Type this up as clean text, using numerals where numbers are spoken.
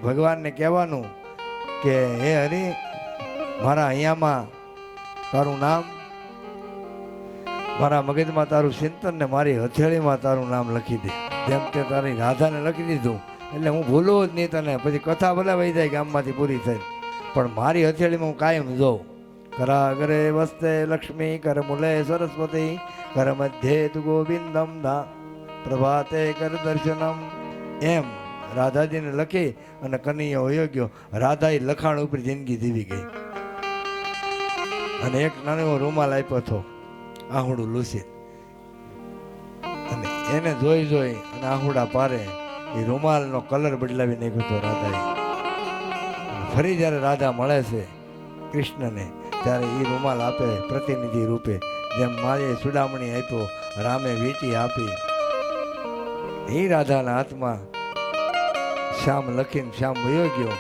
ભગવાનને કહેવાનું કે હે હરિ, મારા અહીંયામાં તારું નામ, મારા મગજમાં તારું ચિંતન ને મારી હથેળીમાં તારું નામ લખી દે. જેમ તે તારી રાધાને લખી દીધું એટલે હું ભૂલું જ નહીં તને. પછી કથા ભલે વહી જાય ગામમાંથી પૂરી થઈ, પણ મારી હથેળીમાં હું કાયમ જોઉં. કરાગરે વસ્તે લક્ષ્મી, કર મૂલે સરસ્વતી, કર મધ્યે તુ ગોવિંદમ ધા, પ્રભાતે કર દર્શનમ. એમ રાધાજીને લખી અને કનૈયો વયો ગયો. રાધાએ લખાણ ઉપર જિંદગી જીવી ગઈ. અને એક નાનો રૂમાલ આપ્યો હતો આહુડું લૂસી, અને એને જોઈ જોઈ અને આહુડા પારે એ રૂમાલનો કલર બદલાવી નાખ્યો હતો રાધાએ. ફરી જ્યારે રાધા મળે છે કૃષ્ણને, ત્યારે એ રૂમાલ આપે પ્રતિનિધિ રૂપે. જેમ માએ સુડામણી આપ્યો, રામે વીંટી આપી. એ રાધાના હાથમાં શ્યામ લખીને શ્યામ વયો ગયો.